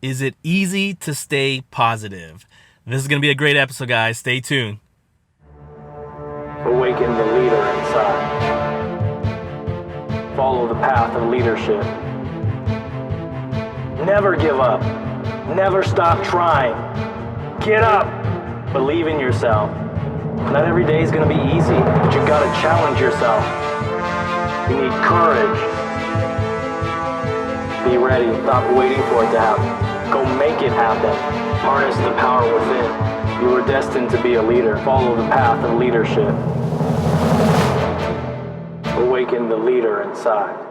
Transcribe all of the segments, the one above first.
Is it easy to stay positive? This is going to be a great episode, guys. Stay tuned. Awaken the leader inside. Follow the path of leadership. Never give up. Never stop trying. Get up. Believe in yourself. Not every day is going to be easy, but you got to challenge yourself. You need courage. Be ready. Stop waiting for it to happen. Go make it happen. Harness the power within. You were destined to be a leader. Follow the path of leadership. Awaken the leader inside.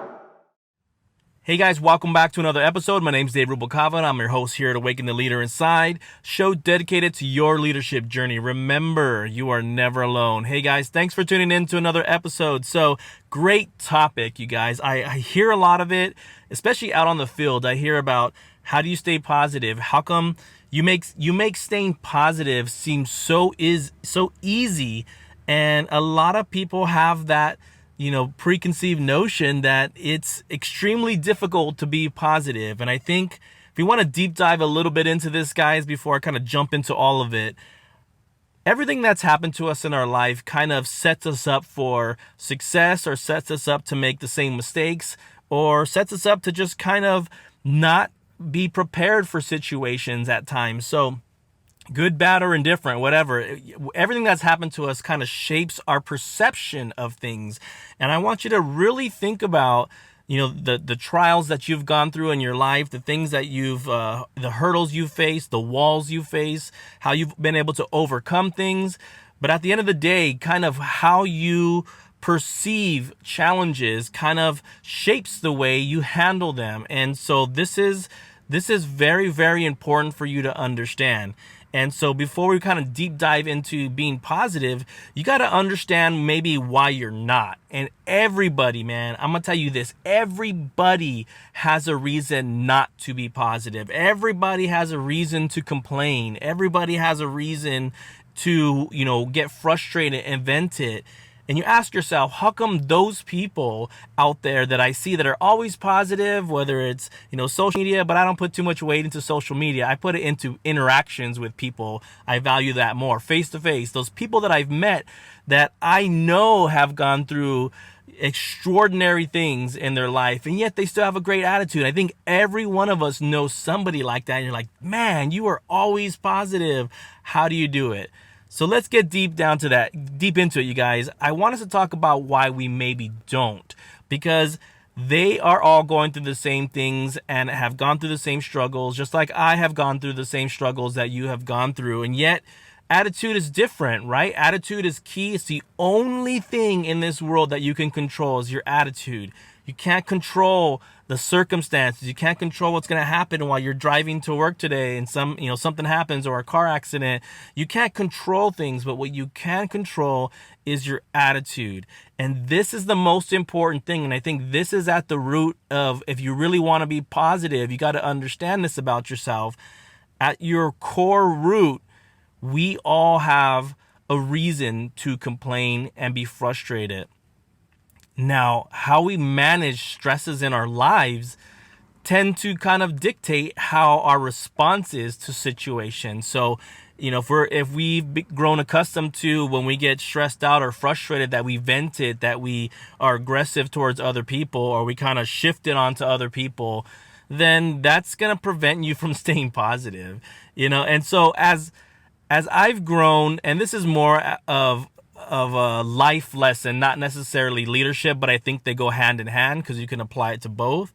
Hey guys, welcome back to another episode. My name's Dave Rubalcava, and I'm your host here at Awaken the Leader Inside, show dedicated to your leadership journey. Remember, you are never alone. Hey guys, thanks for tuning in to another episode. So, great topic, you guys. I hear a lot of it, especially out on the field. I hear about how do you stay positive? How come you make staying positive seem so easy, and a lot of people have that preconceived notion that it's extremely difficult to be positive. And I think if we want to deep dive a little bit into this, guys, before I kind of jump into all of it, everything that's happened to us in our life kind of sets us up for success, or sets us up to make the same mistakes, or sets us up to just kind of not be prepared for situations at times. So good, bad, or indifferent, whatever, everything that's happened to us kind of shapes our perception of things. And I want you to really think about, the trials that you've gone through in your life, the things that the hurdles you face, the walls you face, how you've been able to overcome things. But at the end of the day, kind of how you perceive challenges kind of shapes the way you handle them. And so this is very, very important for you to understand. And so before we kind of deep dive into being positive, you got to understand maybe why you're not. And everybody, man, I'm going to tell you this, everybody has a reason not to be positive. Everybody has a reason to complain. Everybody has a reason to, get frustrated and vent it. And you ask yourself, how come those people out there that I see that are always positive, whether it's, social media, but I don't put too much weight into social media. I put it into interactions with people. I value that more, face to face. Those people that I've met that I know have gone through extraordinary things in their life, and yet they still have a great attitude. I think every one of us knows somebody like that. And you're like, man, you are always positive. How do you do it? So let's get deep into it, you guys. I want us to talk about why we maybe don't, because they are all going through the same things and have gone through the same struggles, just like I have gone through the same struggles that you have gone through. And yet attitude is different, right? Attitude is key. It's the only thing in this world that you can control is your attitude. You can't control the circumstances. You can't control what's going to happen while you're driving to work today and something happens, or a car accident. You can't control things, but what you can control is your attitude. And this is the most important thing. And I think this is at the root of, if you really want to be positive, you got to understand this about yourself. At your core root, we all have a reason to complain and be frustrated. Now, how we manage stresses in our lives tend to kind of dictate how our response is to situations. So, if we've grown accustomed to, when we get stressed out or frustrated, that we vent it, that we are aggressive towards other people, or we kind of shift it onto other people, then that's going to prevent you from staying positive, And so as I've grown, and this is more of a life lesson, not necessarily leadership, but I think they go hand in hand because you can apply it to both.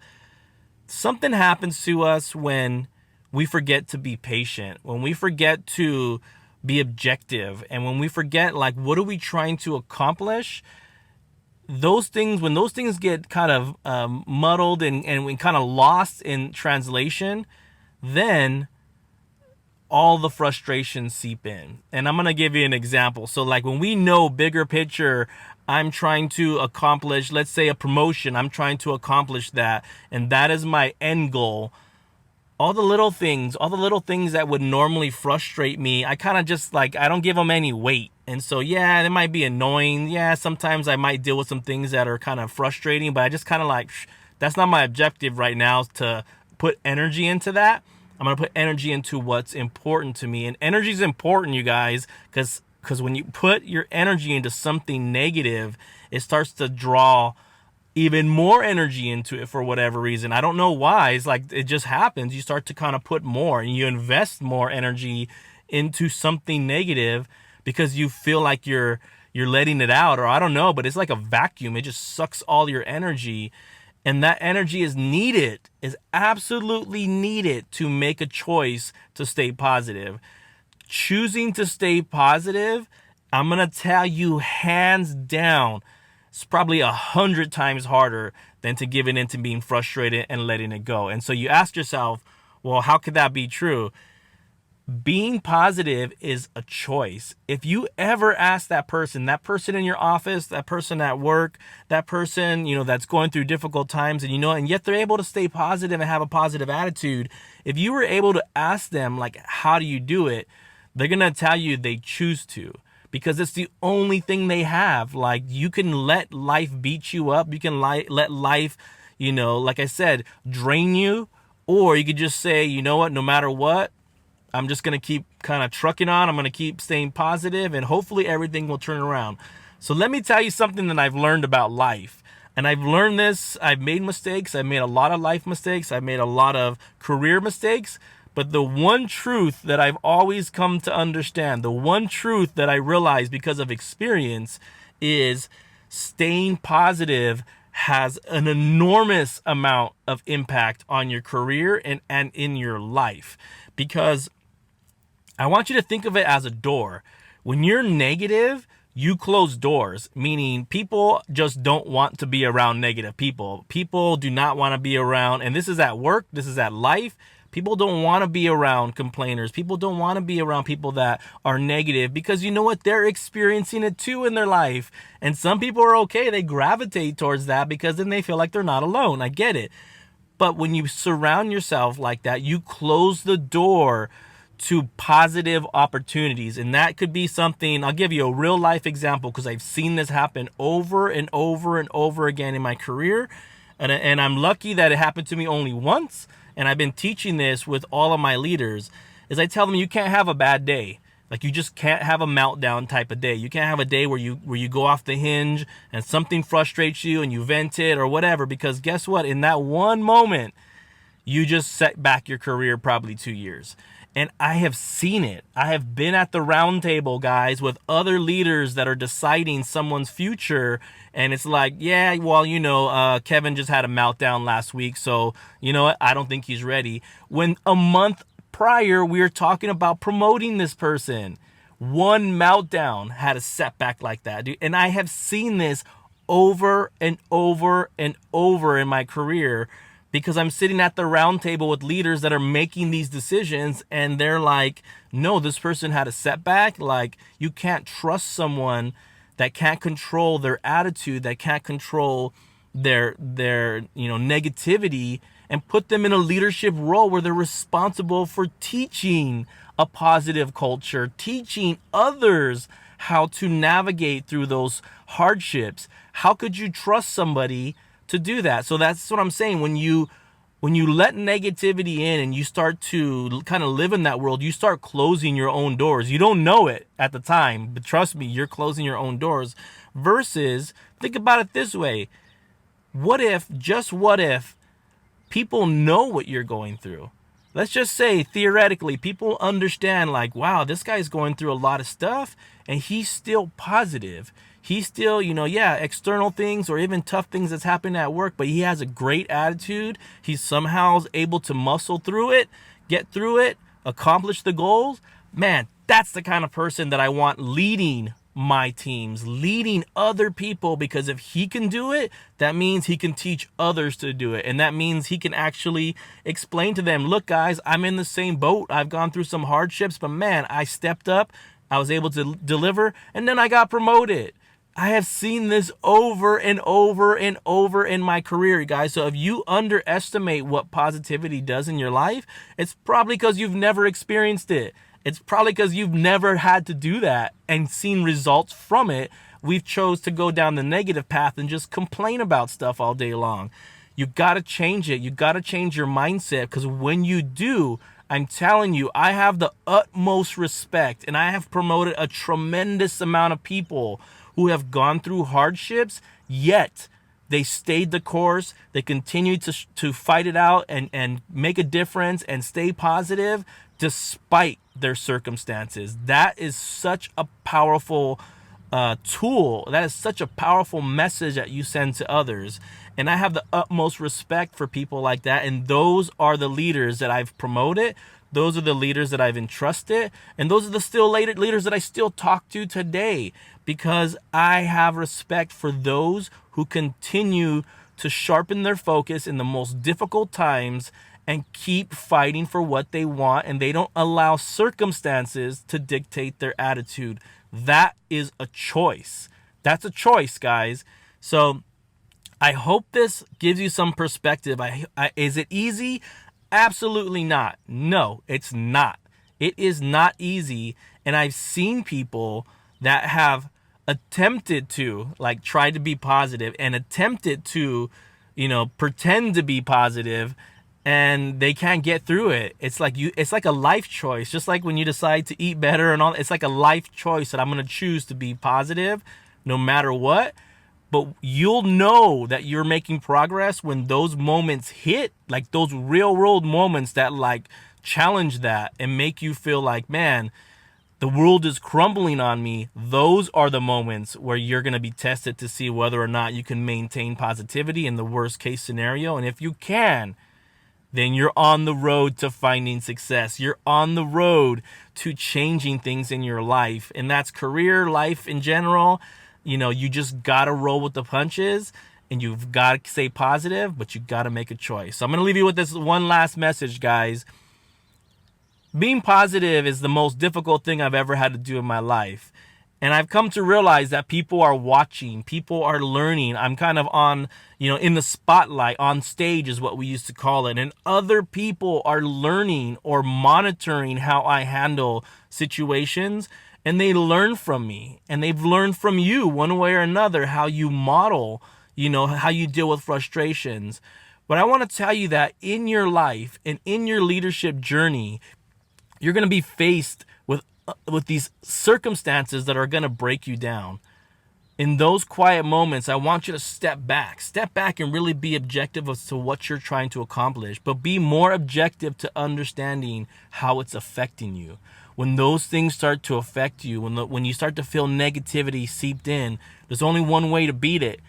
Something happens to us when we forget to be patient, when we forget to be objective, and when we forget, what are we trying to accomplish? When those things get kind of muddled and we kind of lost in translation, then all the frustrations seep in. And I'm going to give you an example. So when we know bigger picture, I'm trying to accomplish, let's say, a promotion. I'm trying to accomplish that. And that is my end goal. All the little things that would normally frustrate me, I kind of just I don't give them any weight. And so, yeah, it might be annoying. Yeah, sometimes I might deal with some things that are kind of frustrating, but I just kind of that's not my objective right now, to put energy into that. I'm going to put energy into what's important to me. And energy is important, you guys, because when you put your energy into something negative, it starts to draw even more energy into it for whatever reason. I don't know why. It's like it just happens. You start to kind of put more and you invest more energy into something negative because you feel like you're letting it out, or I don't know, but it's like a vacuum. It just sucks all your energy. And that energy is absolutely needed to make a choice to stay positive. Choosing to stay positive, I'm going to tell you hands down, it's probably 100 times harder than to give it into being frustrated and letting it go. And so you ask yourself, well, how could that be true? Being positive is a choice. If you ever ask that person in your office, that person at work, that person, that's going through difficult times and yet they're able to stay positive and have a positive attitude. If you were able to ask them, like, how do you do it? They're going to tell you they choose to, because it's the only thing they have. Like, you can let life beat you up. You can let life, like I said, drain you, or you could just say, you know what, no matter what, I'm just going to keep kind of trucking on. I'm going to keep staying positive, and hopefully everything will turn around. So let me tell you something that I've learned about life. And I've learned this. I've made mistakes. I've made a lot of life mistakes. I've made a lot of career mistakes. But the one truth that I've always come to understand, the one truth that I realized because of experience, is staying positive has an enormous amount of impact on your career and in your life. Because I want you to think of it as a door. When you're negative, you close doors, meaning people just don't want to be around negative people. People do not want to be around, and this is at work, this is at life. People don't want to be around complainers. People don't want to be around people that are negative, because you know what? They're experiencing it too in their life. And some people are okay. They gravitate towards that because then they feel like they're not alone. I get it. But when you surround yourself like that, you close the door to positive opportunities. And that could be something, I'll give you a real life example because I've seen this happen over and over and over again in my career. And I'm lucky that it happened to me only once. And I've been teaching this with all of my leaders, is I tell them you can't have a bad day. Like, you just can't have a meltdown type of day. You can't have a day where you go off the hinge and something frustrates you and you vent it or whatever, because guess what? In that one moment, you just set back your career probably 2 years. And I have seen it. I have been at the round table, guys, with other leaders that are deciding someone's future. And it's like, yeah, well, Kevin just had a meltdown last week. So, you know what? I don't think he's ready. When a month prior, we were talking about promoting this person. One meltdown had a setback like that, dude. And I have seen this over and over and over in my career, because I'm sitting at the round table with leaders that are making these decisions, and they're like, no, this person had a setback. Like, you can't trust someone that can't control their attitude, that can't control their negativity, and put them in a leadership role where they're responsible for teaching a positive culture, teaching others how to navigate through those hardships. How could you trust somebody to do that? So that's what I'm saying. When you let negativity in and you start to kind of live in that world, you start closing your own doors. You don't know it at the time, but trust me, you're closing your own doors. Versus, think about it this way. What if people know what you're going through? Let's just say, theoretically, people understand, like, wow, this guy's going through a lot of stuff and he's still positive. He's still, external things or even tough things that's happening at work, but he has a great attitude. He's somehow able to muscle through it, get through it, accomplish the goals. Man, that's the kind of person that I want leading my teams, leading other people, because if he can do it, that means he can teach others to do it. And that means he can actually explain to them, look, guys, I'm in the same boat. I've gone through some hardships, but man, I stepped up. I was able to deliver, and then I got promoted. I have seen this over and over and over in my career, guys. So if you underestimate what positivity does in your life, it's probably because you've never experienced it. It's probably because you've never had to do that and seen results from it. We've chose to go down the negative path and just complain about stuff all day long. You got to change it. You got to change your mindset, because when you do, I'm telling you, I have the utmost respect, and I have promoted a tremendous amount of people who have gone through hardships, yet they stayed the course. They continued to fight it out and make a difference and stay positive despite their circumstances. That is such a powerful tool. That is such a powerful message that you send to others. And I have the utmost respect for people like that. And those are the leaders that I've promoted. Those are the leaders that I've entrusted. And those are the still leaders that I still talk to today, because I have respect for those who continue to sharpen their focus in the most difficult times and keep fighting for what they want, and they don't allow circumstances to dictate their attitude. That is a choice. That's a choice, guys. So I hope this gives you some perspective. Is it easy? Absolutely not. No, it's not. It is not easy. And I've seen people that have attempted to try to be positive and attempted to, pretend to be positive, and they can't get through it. It's like a life choice. Just like when you decide to eat better and all, it's like a life choice that I'm going to choose to be positive no matter what. But you'll know that you're making progress when those moments hit, like those real world moments that challenge that and make you feel like, man, the world is crumbling on me. Those are the moments where you're going to be tested to see whether or not you can maintain positivity in the worst case scenario. And if you can, then you're on the road to finding success. You're on the road to changing things in your life. And that's career, life in general. You just got to roll with the punches, and you've got to stay positive, but you got to make a choice. So I'm going to leave you with this one last message, guys. Being positive is the most difficult thing I've ever had to do in my life. And I've come to realize that people are watching, people are learning. I'm kind of on, in the spotlight, on stage is what we used to call it. And other people are learning or monitoring how I handle situations. And they learn from me, and they've learned from you one way or another, how you model, how you deal with frustrations. But I want to tell you that in your life and in your leadership journey, you're going to be faced with these circumstances that are going to break you down. In those quiet moments, I want you to step back and really be objective as to what you're trying to accomplish, but be more objective to understanding how it's affecting you. When those things start to affect you, when you start to feel negativity seeped in, there's only one way to beat it.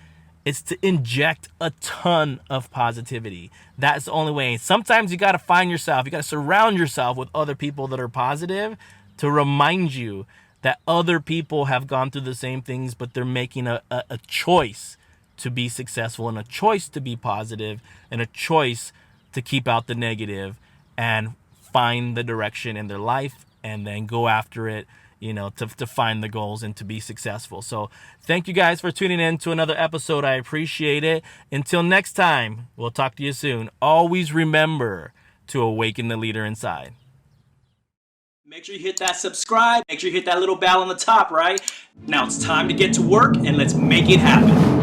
It's to inject a ton of positivity. That's the only way. Sometimes you got to find yourself, you got to surround yourself with other people that are positive to remind you that other people have gone through the same things, but they're making a choice to be successful, and a choice to be positive, and a choice to keep out the negative and find the direction in their life, and then go after it, to find the goals and to be successful. So thank you guys for tuning in to another episode. I appreciate it. Until next time, we'll talk to you soon. Always remember to awaken the leader inside. Make sure you hit that subscribe. Make sure you hit that little bell on the top, right? Now it's time to get to work, and let's make it happen.